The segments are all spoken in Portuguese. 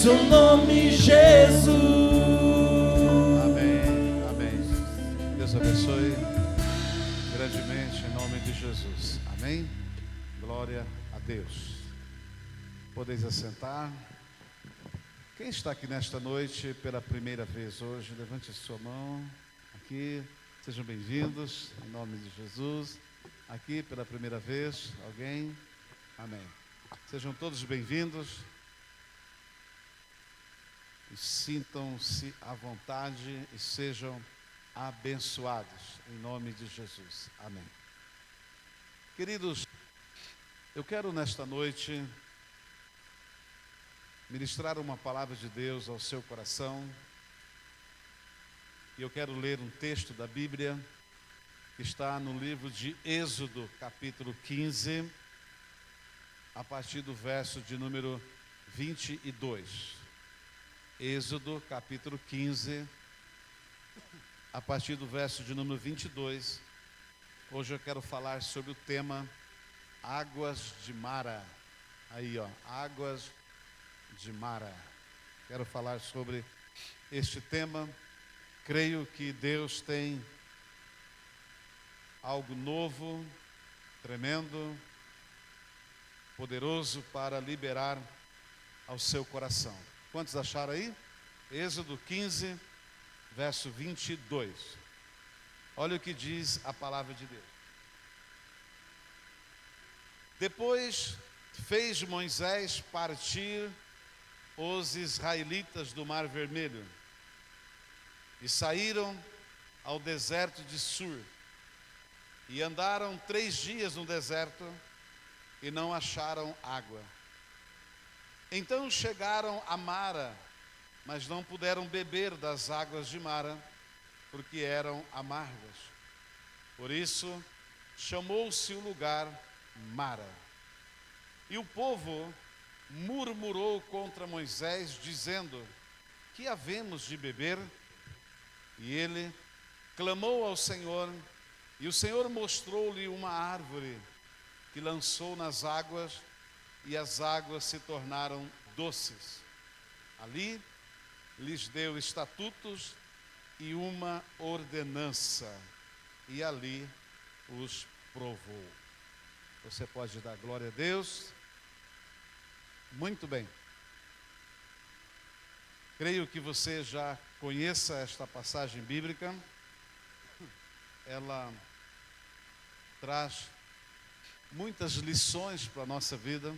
seu nome, Jesus. Amém, amém. Deus abençoe grandemente em nome de Jesus. Amém. Glória a Deus. Podeis assentar. Quem está aqui nesta noite pela primeira vez hoje, levante a sua mão. Aqui, sejam bem-vindos em nome de Jesus. Aqui pela primeira vez, alguém? Amém. Sejam todos bem-vindos. E sintam-se à vontade e sejam abençoados em nome de Jesus. Amém. Queridos, eu quero nesta noite ministrar uma palavra de Deus ao seu coração. E eu quero ler um texto da Bíblia que está no livro de Êxodo, capítulo 15, a partir do verso de número 22. Êxodo, capítulo 15, a partir do verso de número 22. Hoje eu quero falar sobre o tema Águas de Mara. Aí, ó, Águas de Mara. Quero falar sobre este tema. Creio que Deus tem algo novo, tremendo, poderoso para liberar ao seu coração. Quantos acharam aí? Êxodo 15, verso 22. Olha o que diz a palavra de Deus. Depois fez Moisés partir os israelitas do Mar Vermelho e saíram ao deserto de Sur e andaram 3 dias no deserto e não acharam água. Então chegaram a Mara, mas não puderam beber das águas de Mara, porque eram amargas. Por isso, chamou-se o lugar Mara. E o povo murmurou contra Moisés, dizendo: que havemos de beber? E ele clamou ao Senhor, e o Senhor mostrou-lhe uma árvore que lançou nas águas, e as águas se tornaram doces. Ali lhes deu estatutos e uma ordenança, e ali os provou. Você pode dar glória a Deus? Muito bem. Creio que você já conheça esta passagem bíblica. Ela traz muitas lições para a nossa vida.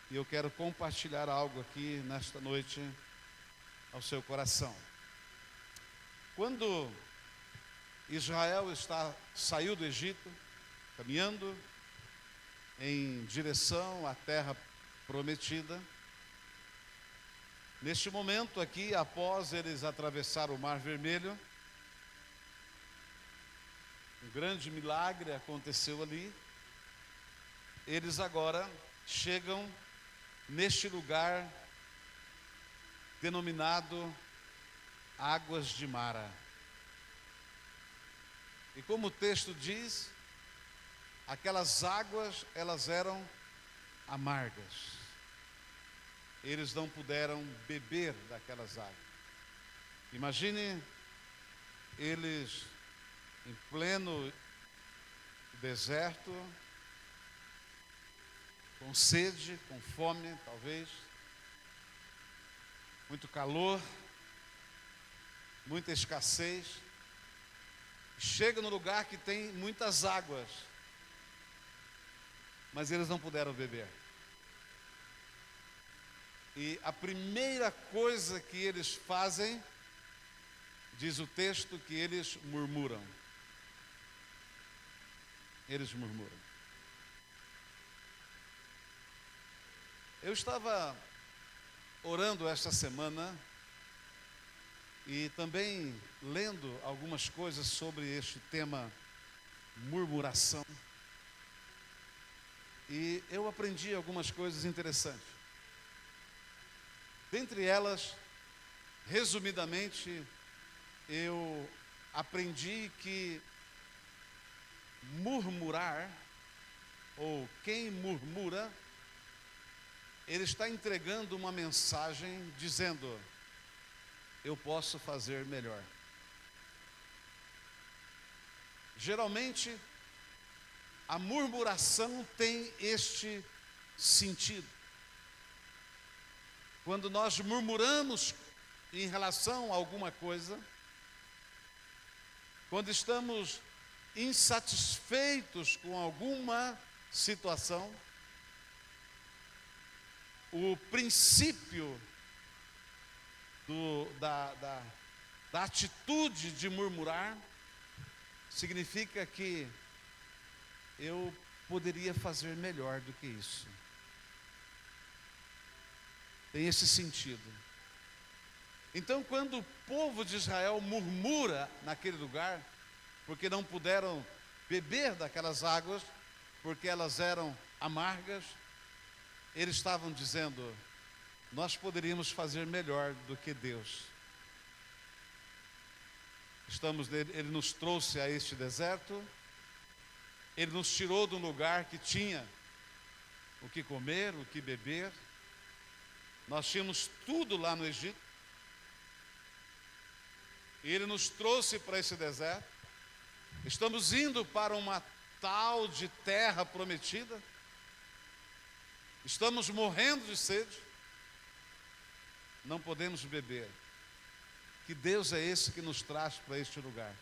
E eu quero compartilhar algo aqui nesta noite ao seu coração. Quando Israel saiu do Egito, caminhando em direção à terra prometida, neste momento aqui, após eles atravessar o Mar Vermelho, um grande milagre aconteceu ali. Eles agora chegam neste lugar denominado Águas de Mara. E como o texto diz, aquelas águas, elas eram amargas. Eles não puderam beber daquelas águas. Imagine eles em pleno deserto, com sede, com fome, talvez, muito calor, muita escassez. Chega no lugar que tem muitas águas, mas eles não puderam beber. E a primeira coisa que eles fazem, diz o texto, que eles murmuram. Eles murmuram. Eu estava orando esta semana e também lendo algumas coisas sobre este tema murmuração. E eu aprendi algumas coisas interessantes. Dentre elas, resumidamente, eu aprendi que murmurar, ou quem murmura, ele está entregando uma mensagem dizendo: eu posso fazer melhor. Geralmente, a murmuração tem este sentido. Quando nós murmuramos em relação a alguma coisa, quando estamos insatisfeitos com alguma situação, o princípio da atitude de murmurar significa que eu poderia fazer melhor do que isso. Tem esse sentido. Então, quando o povo de Israel murmura naquele lugar, porque não puderam beber daquelas águas, porque elas eram amargas, eles estavam dizendo: nós poderíamos fazer melhor do que Deus. Ele nos trouxe a este deserto, Ele nos tirou de um lugar que tinha o que comer, o que beber. Nós tínhamos tudo lá no Egito. E Ele nos trouxe para esse deserto. Estamos indo para uma tal de terra prometida. Estamos morrendo de sede. Não podemos beber. Que Deus é esse que nos traz para este lugar?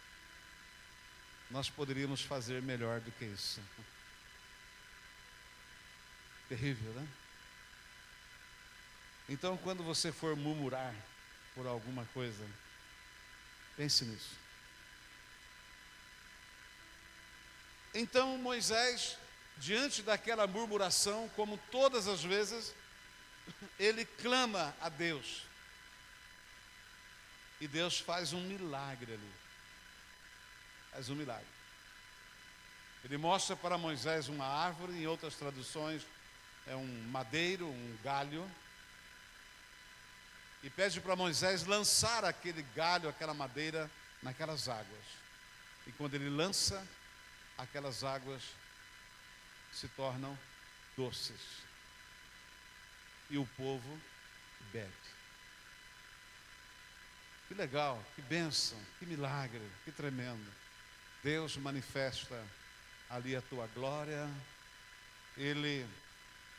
Nós poderíamos fazer melhor do que isso. Terrível, né? Então, quando você for murmurar por alguma coisa, pense nisso. Então, Moisés, diante daquela murmuração, como todas as vezes, ele clama a Deus. E Deus faz um milagre ali. Faz um milagre. Ele mostra para Moisés uma árvore, em outras traduções é um madeiro, um galho. E pede para Moisés lançar aquele galho, aquela madeira, naquelas águas. E quando ele lança, aquelas águas se tornam doces. E o povo bebe. Que legal, que bênção, que milagre, que tremendo. Deus manifesta ali a tua glória. Ele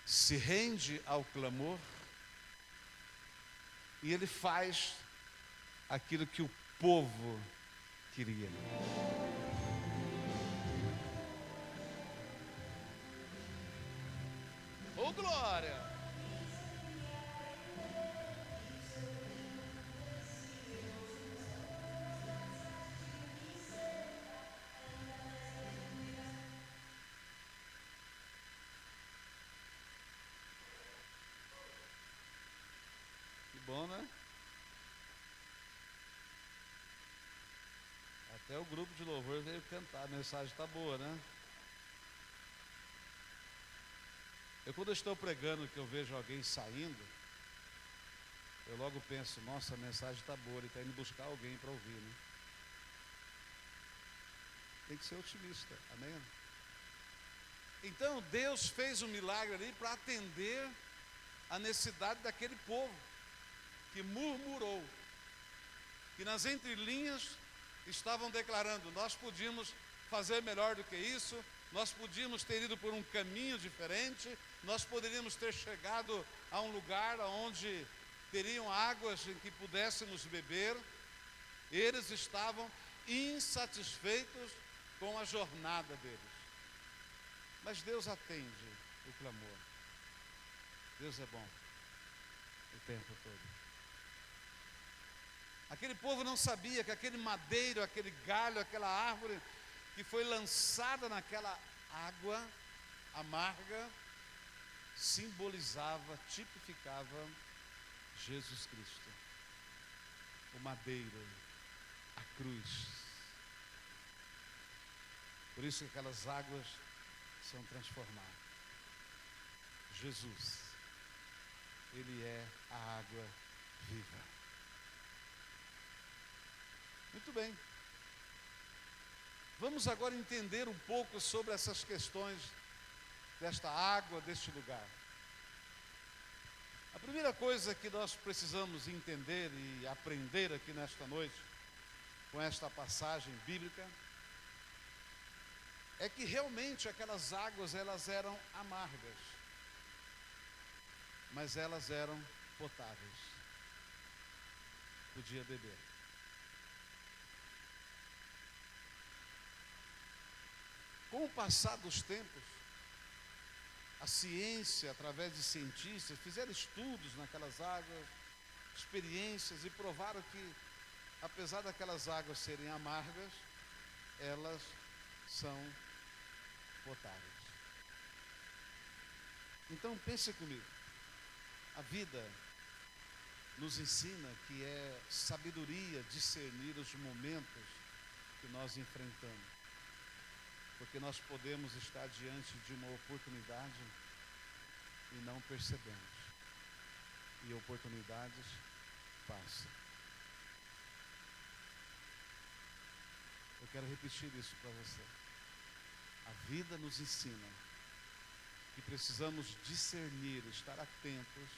se rende ao clamor. E Ele faz aquilo que o povo queria. Oh, glória! Bom, né? Até o grupo de louvor veio cantar, a mensagem está boa, né? Quando eu estou pregando, que eu vejo alguém saindo, eu logo penso: nossa, a mensagem está boa, ele está indo buscar alguém para ouvir, né? Tem que ser otimista, amém? Então Deus fez um milagre ali para atender a necessidade daquele povo que murmurou, que nas entrelinhas estavam declarando: nós podíamos fazer melhor do que isso, nós podíamos ter ido por um caminho diferente, nós poderíamos ter chegado a um lugar onde teriam águas em que pudéssemos beber. Eles estavam insatisfeitos com a jornada deles. Mas Deus atende o clamor. Deus é bom o tempo todo. Aquele povo não sabia que aquele madeiro, aquele galho, aquela árvore que foi lançada naquela água amarga, simbolizava, tipificava Jesus Cristo. O madeiro, a cruz. Por isso que aquelas águas são transformadas. Jesus, Ele é a água viva. Muito bem. Vamos agora entender um pouco sobre essas questões desta água, deste lugar. primeira coisa que nós precisamos entender e aprender aqui nesta noite, com esta passagem bíblica, é que realmente aquelas águas, elas eram amargas, mas elas eram potáveis. Podia beber. Com o passar dos tempos, a ciência, através de cientistas, fizeram estudos naquelas águas, experiências, e provaram que, apesar daquelas águas serem amargas, elas são potáveis. Então pense comigo, a vida nos ensina que é sabedoria discernir os momentos que nós enfrentamos, porque nós podemos estar diante de uma oportunidade e não percebemos, e oportunidades passam. Eu quero repetir isso para você. A vida nos ensina que precisamos discernir, estar atentos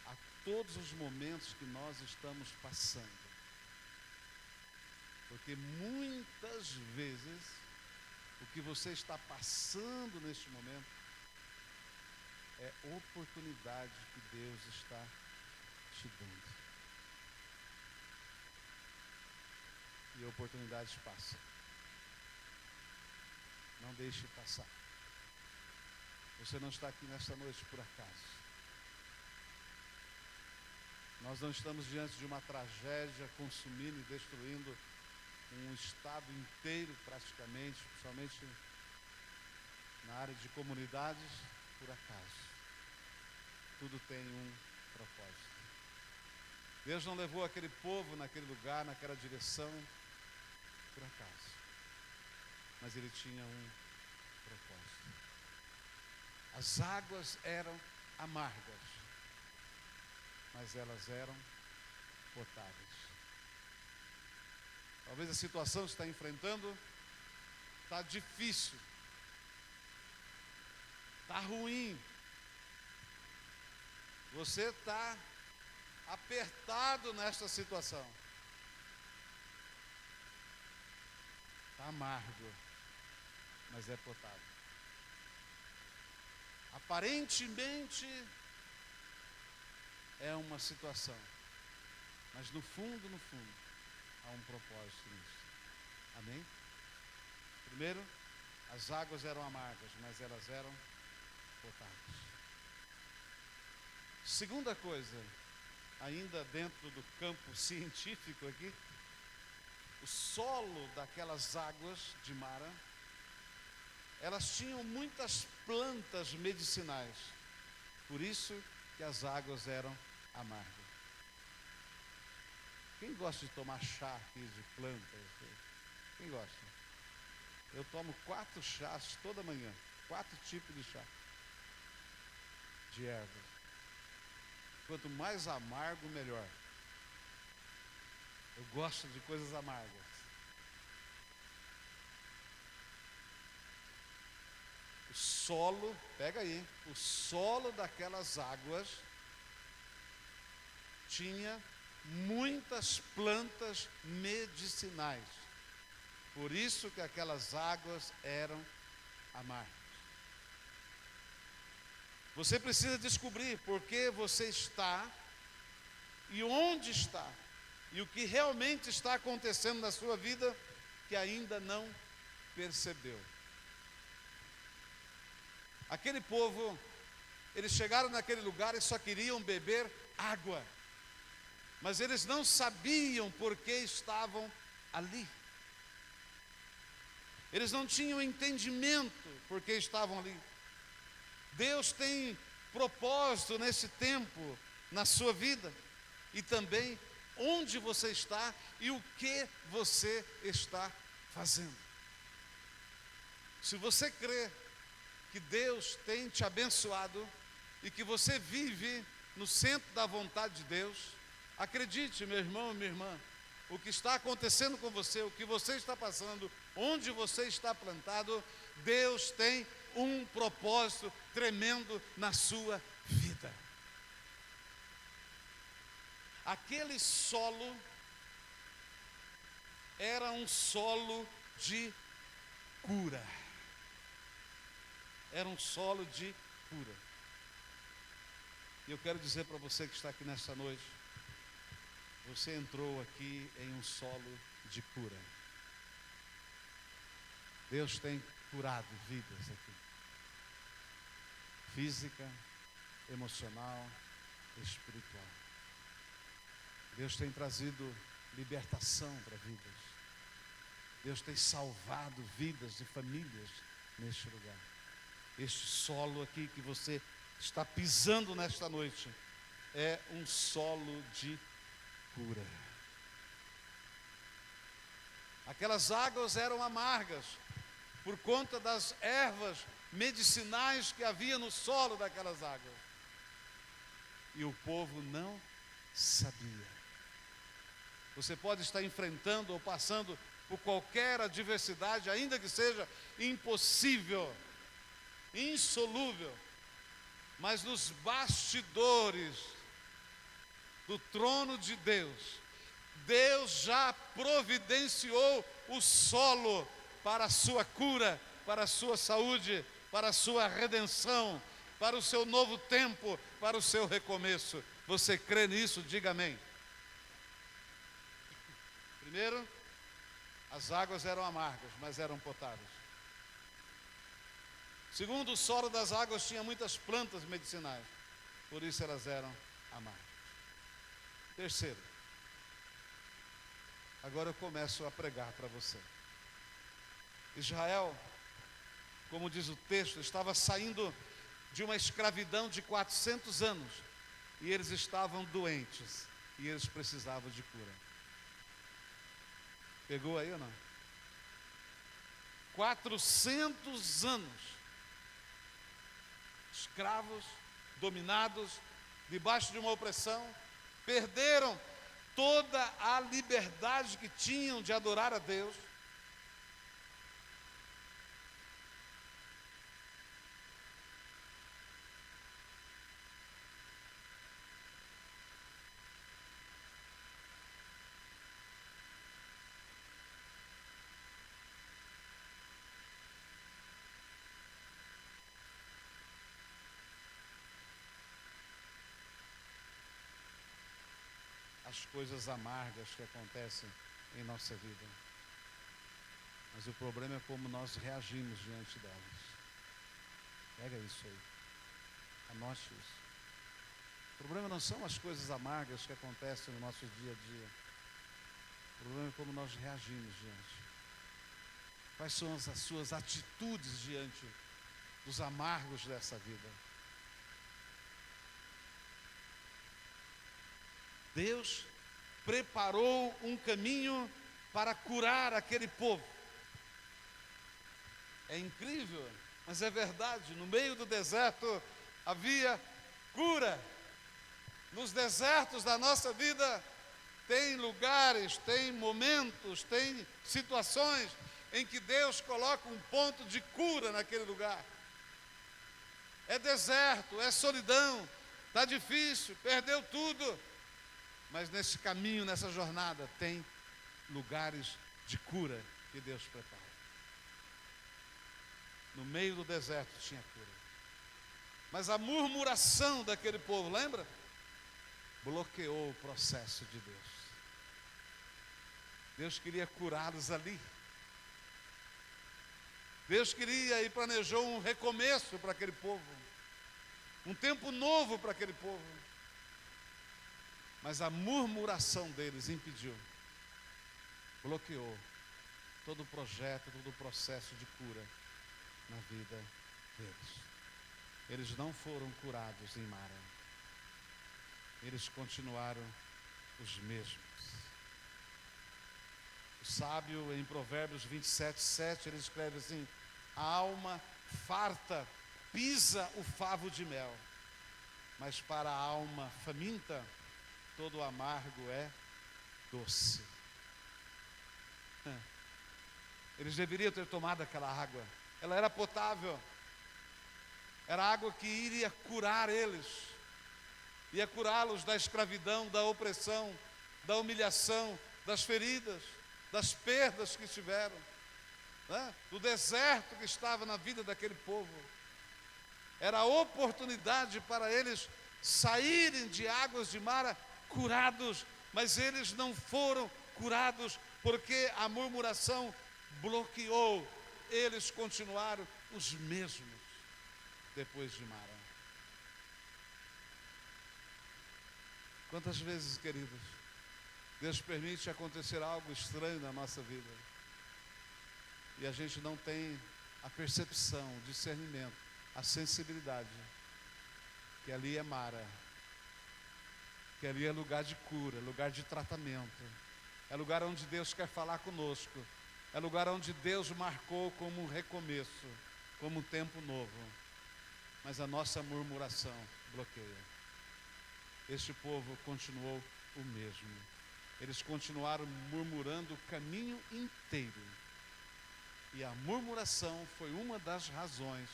a todos os momentos que nós estamos passando, porque muitas vezes o que você está passando neste momento é oportunidade que Deus está te dando. E oportunidades passam. Não deixe passar. Você não está aqui nesta noite por acaso. Nós não estamos diante de uma tragédia consumindo e destruindo um estado inteiro praticamente, principalmente na área de comunidades, por acaso. Tudo tem um propósito. Deus não levou aquele povo naquele lugar, naquela direção, por acaso. Mas Ele tinha um propósito. As águas eram amargas, mas elas eram potáveis. Talvez a situação que você está enfrentando está difícil, está ruim, você está apertado nesta situação, está amargo, mas é potável. Aparentemente é uma situação, mas no fundo, há um propósito nisso. Amém? Primeiro, as águas eram amargas, mas elas eram potáveis. Segunda coisa, ainda dentro do campo científico aqui, o solo daquelas águas de Mara, elas tinham muitas plantas medicinais, por isso que as águas eram amargas. Quem gosta de tomar chá aqui de plantas? Quem gosta? Eu tomo 4 chás toda manhã, 4 tipos de chá, de ervas. Quanto mais amargo, melhor. Eu gosto de coisas amargas. O solo, pega aí, o solo daquelas águas tinha muitas plantas medicinais. Por isso que aquelas águas eram amargas. Você precisa descobrir por que você está e onde está, e o que realmente está acontecendo na sua vida que ainda não percebeu. Aquele povo, eles chegaram naquele lugar e só queriam beber água, mas eles não sabiam por que estavam ali. Eles não tinham entendimento por que estavam ali. Deus tem propósito nesse tempo, na sua vida, e também onde você está e o que você está fazendo. Se você crê que Deus tem te abençoado e que você vive no centro da vontade de Deus, acredite, meu irmão e minha irmã, o que está acontecendo com você, o que você está passando, onde você está plantado, Deus tem um propósito tremendo na sua vida. aquele solo era um solo de cura. Era um solo de cura. E eu quero dizer para você que está aqui nesta noite, você entrou aqui em um solo de cura. Deus tem curado vidas aqui. Física, emocional, espiritual. Deus tem trazido libertação para vidas. Deus tem salvado vidas de famílias neste lugar. Este solo aqui que você está pisando nesta noite é um solo de cura. Aquelas águas eram amargas por conta das ervas medicinais que havia no solo daquelas águas. E o povo não sabia. Você pode estar enfrentando ou passando por qualquer adversidade, ainda que seja impossível, insolúvel, mas nos bastidores do trono de Deus, Deus já providenciou o solo para a sua cura, para a sua saúde, para a sua redenção, para o seu novo tempo, para o seu recomeço. Você crê nisso? Diga amém. Primeiro, as águas eram amargas, mas eram potáveis. Segundo, o solo das águas tinha muitas plantas medicinais, por isso elas eram amargas. Terceiro, agora eu começo a pregar para você. Israel, como diz o texto, estava saindo de uma escravidão de 400 anos, e eles estavam doentes, e eles precisavam de cura. Pegou aí ou não? 400 anos, escravos, dominados, debaixo de uma opressão, perderam toda a liberdade que tinham de adorar a Deus. As coisas amargas que acontecem em nossa vida. Mas o problema é como nós reagimos diante delas. Pega isso aí. Anote isso. O problema não são as coisas amargas que acontecem no nosso dia a dia. O problema é como nós reagimos diante. Quais são as suas atitudes diante dos amargos dessa vida? Deus preparou um caminho para curar aquele povo. É incrível, mas é verdade. No meio do deserto havia cura. Nos desertos da nossa vida tem lugares, tem momentos, tem situações em que Deus coloca um ponto de cura naquele lugar. É deserto, é solidão, está difícil, perdeu tudo. Mas nesse caminho, nessa jornada, tem lugares de cura que Deus prepara. No meio do deserto tinha cura. Mas a murmuração daquele povo, lembra? Bloqueou o processo de Deus. Deus queria curá-los ali. Deus queria e planejou um recomeço para aquele povo. Um tempo novo para aquele povo. Mas a murmuração deles impediu, bloqueou todo o projeto, todo o processo de cura na vida deles. Eles não foram curados em Mara. Eles continuaram os mesmos. O sábio, em Provérbios 27:7, ele escreve assim: a alma farta pisa o favo de mel, mas para a alma faminta todo amargo é doce. Eles deveriam ter tomado aquela água. Ela era potável. Era água que iria curar eles. ia curá-los da escravidão, da opressão, da humilhação, das feridas, das perdas que tiveram, né? Do deserto que estava na vida daquele povo. Era a oportunidade para eles saírem de águas de Mara curados, mas eles não foram curados porque a murmuração bloqueou. Eles continuaram os mesmos depois de Mara. Quantas vezes, queridos, Deus permite acontecer algo estranho na nossa vida e a gente não tem a percepção, o discernimento, a sensibilidade que ali é Mara, que ali é lugar de cura, lugar de tratamento, é lugar onde Deus quer falar conosco, é lugar onde Deus marcou como um recomeço, como um tempo novo, mas a nossa murmuração bloqueia. Este povo continuou o mesmo. Eles continuaram murmurando o caminho inteiro. E a murmuração foi uma das razões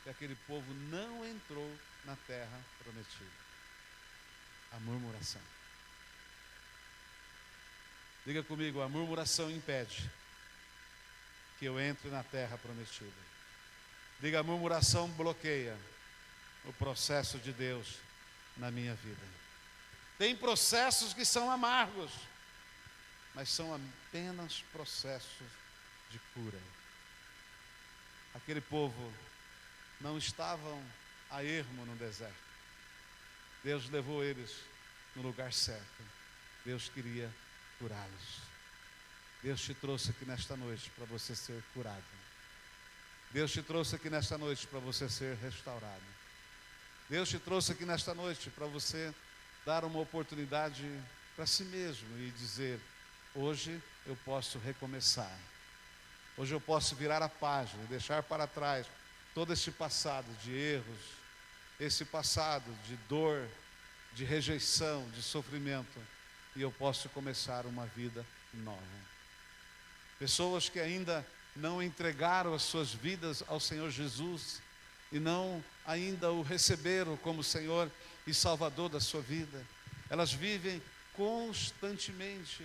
que aquele povo não entrou na terra prometida. A murmuração. Diga comigo, a murmuração impede que eu entre na terra prometida. Diga, a murmuração bloqueia o processo de Deus na minha vida. Tem processos que são amargos, mas são apenas processos de cura. Aquele povo não estavam a ermo no deserto. Deus levou eles no lugar certo. Deus queria curá-los. Deus te trouxe aqui nesta noite para você ser curado. Deus te trouxe aqui nesta noite para você ser restaurado. Deus te trouxe aqui nesta noite para você dar uma oportunidade para si mesmo e dizer: hoje eu posso recomeçar. Hoje eu posso virar a página e deixar para trás todo esse passado de erros, esse passado de dor, de rejeição, de sofrimento, e eu posso começar uma vida nova. Pessoas que ainda não entregaram as suas vidas ao Senhor Jesus e não ainda o receberam como Senhor e Salvador da sua vida, elas vivem constantemente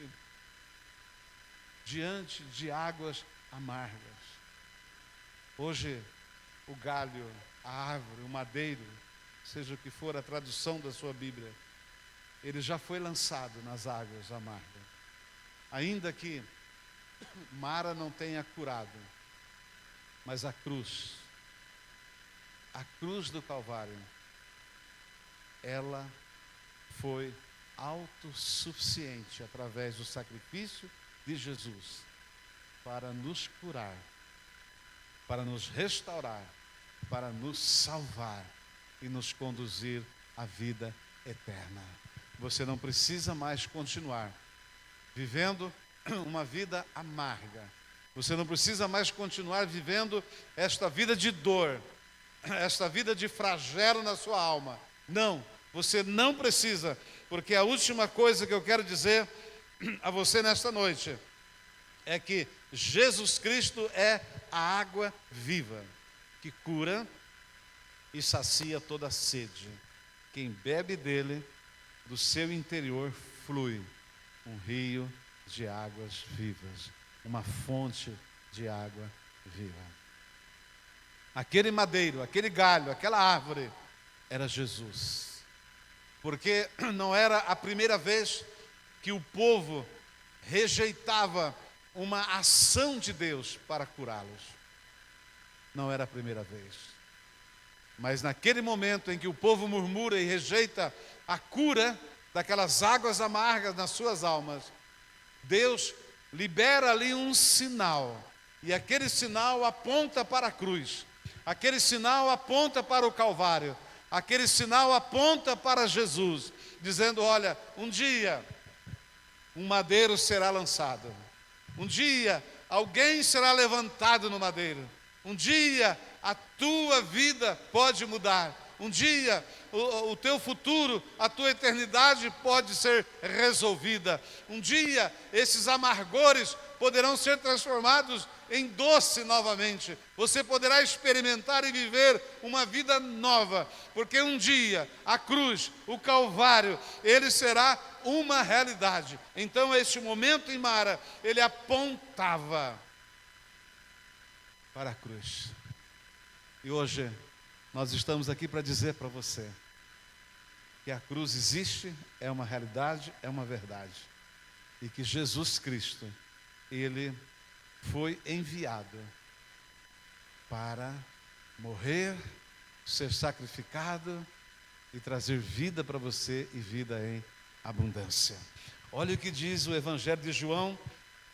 diante de águas amargas. Hoje, o galho, a árvore, o madeiro, seja o que for a tradução da sua Bíblia, ele já foi lançado nas águas amargas. Ainda que Mara não tenha curado, mas a cruz do Calvário, ela foi autossuficiente através do sacrifício de Jesus para nos curar, para nos restaurar, para nos salvar e nos conduzir à vida eterna. Você não precisa mais continuar vivendo uma vida amarga. Você não precisa mais continuar vivendo esta vida de dor, esta vida de flagelo na sua alma. Não, você não precisa, porque a última coisa que eu quero dizer a você nesta noite é que Jesus Cristo é a água viva, que cura e sacia toda a sede. Quem bebe dele, do seu interior flui um rio de águas vivas, uma fonte de água viva. Aquele madeiro, aquele galho, aquela árvore era Jesus, porque não era a primeira vez que o povo rejeitava uma ação de Deus para curá-los. Não era a primeira vez. Mas naquele momento em que o povo murmura e rejeita a cura daquelas águas amargas nas suas almas, Deus libera ali um sinal. E aquele sinal aponta para a cruz. Aquele sinal aponta para o Calvário. Aquele sinal aponta para Jesus, dizendo: olha, um dia um madeiro será lançado. Um dia alguém será levantado no madeiro. Um dia a tua vida pode mudar. Um dia o teu futuro, a tua eternidade pode ser resolvida. Um dia esses amargores poderão ser transformados em doce novamente. Você poderá experimentar e viver uma vida nova, porque um dia a cruz, o Calvário, ele será uma realidade. Então este momento em Mara, ele apontava para a cruz. E hoje nós estamos aqui para dizer para você que a cruz existe, é uma realidade, é uma verdade. E que Jesus Cristo, ele foi enviado para morrer, ser sacrificado e trazer vida para você e vida em abundância. Olha o que diz o Evangelho de João,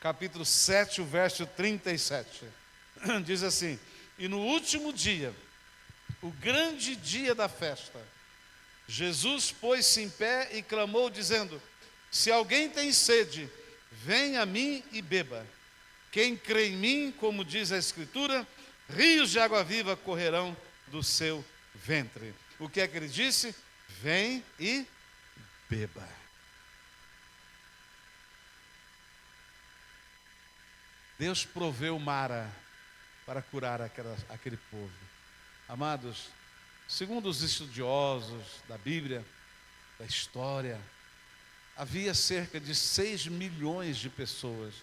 capítulo 7, o verso 37. Diz assim: e no último dia, o grande dia da festa, Jesus pôs-se em pé e clamou, dizendo: se alguém tem sede, venha a mim e beba. Quem crê em mim, como diz a Escritura, rios de água viva correrão do seu ventre. O que é que ele disse? Vem e beba. Deus proveu Mara para curar aquele povo. Amados, segundo os estudiosos da Bíblia, da história, havia cerca de 6 milhões de pessoas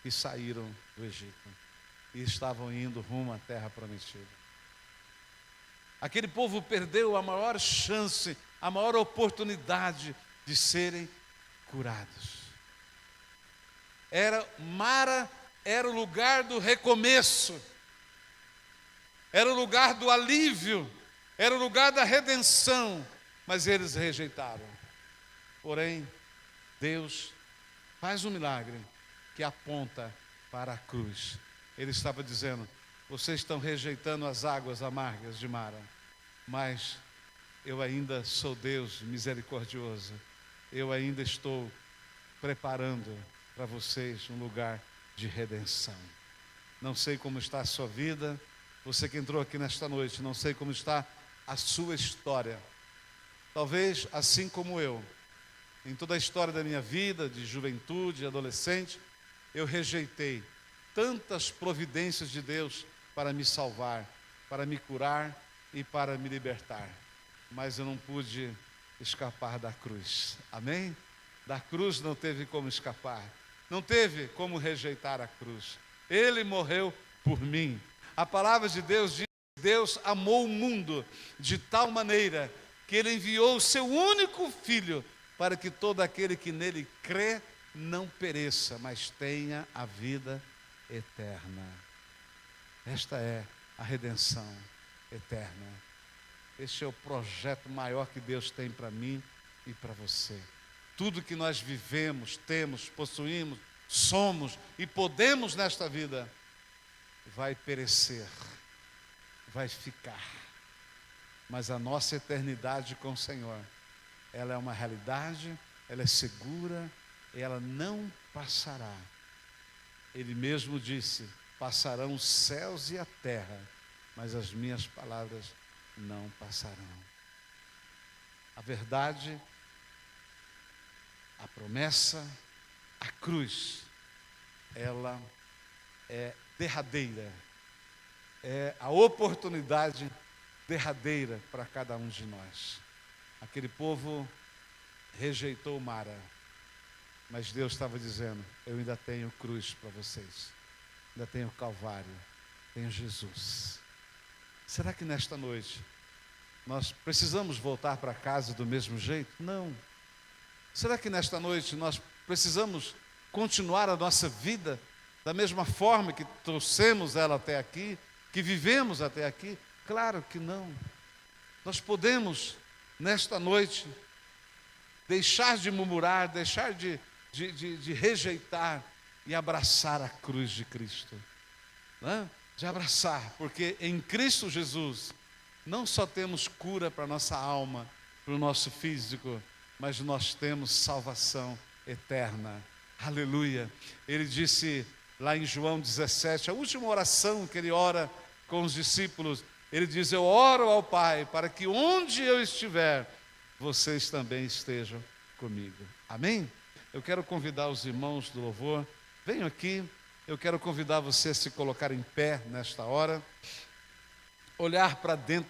que saíram do Egito e estavam indo rumo à terra prometida. Aquele povo perdeu a maior chance, a maior oportunidade de serem curados. Mara era o lugar do recomeço, era o lugar do alívio, era o lugar da redenção, mas eles rejeitaram. Porém, Deus faz um milagre que aponta para a cruz. Ele estava dizendo: vocês estão rejeitando as águas amargas de Mara, mas eu ainda sou Deus misericordioso. Eu ainda estou preparando para vocês um lugar de redenção. Não sei como está a sua vida, você que entrou aqui nesta noite, não sei como está a sua história. Talvez, assim como eu, em toda a história da minha vida, de juventude, adolescente, eu rejeitei tantas providências de Deus para me salvar, para me curar e para me libertar. Mas eu não pude escapar da cruz. Amém? Da cruz não teve como escapar. Não teve como rejeitar a cruz. Ele morreu por mim. A palavra de Deus diz que Deus amou o mundo de tal maneira que Ele enviou o seu único Filho para que todo aquele que nele crê não pereça, mas tenha a vida eterna. Esta é a redenção eterna. Este é o projeto maior que Deus tem para mim e para você. Tudo que nós vivemos, temos, possuímos, somos e podemos nesta vida vai perecer, vai ficar. Mas a nossa eternidade com o Senhor, ela é uma realidade, ela é segura, ela não passará. Ele mesmo disse: passarão os céus e a terra, mas as minhas palavras não passarão. A verdade, a promessa, a cruz, ela é derradeira, é a oportunidade derradeira para cada um de nós. Aquele povo rejeitou Mara, mas Deus estava dizendo: eu ainda tenho cruz para vocês, ainda tenho Calvário, tenho Jesus. Será que nesta noite nós precisamos voltar para casa do mesmo jeito? Não. Será que nesta noite nós precisamos continuar a nossa vida da mesma forma que trouxemos ela até aqui, que vivemos até aqui? Claro que não. Nós podemos, nesta noite, deixar de murmurar, deixar de rejeitar e abraçar a cruz de Cristo. Né? De abraçar, porque em Cristo Jesus não só temos cura para a nossa alma, para o nosso físico, mas nós temos salvação eterna. Aleluia. Ele disse lá em João 17, a última oração que ele ora com os discípulos, ele diz: eu oro ao Pai para que onde eu estiver, vocês também estejam comigo. Amém? Eu quero convidar os irmãos do louvor, venham aqui. Eu quero convidar você a se colocar em pé nesta hora, olhar para dentro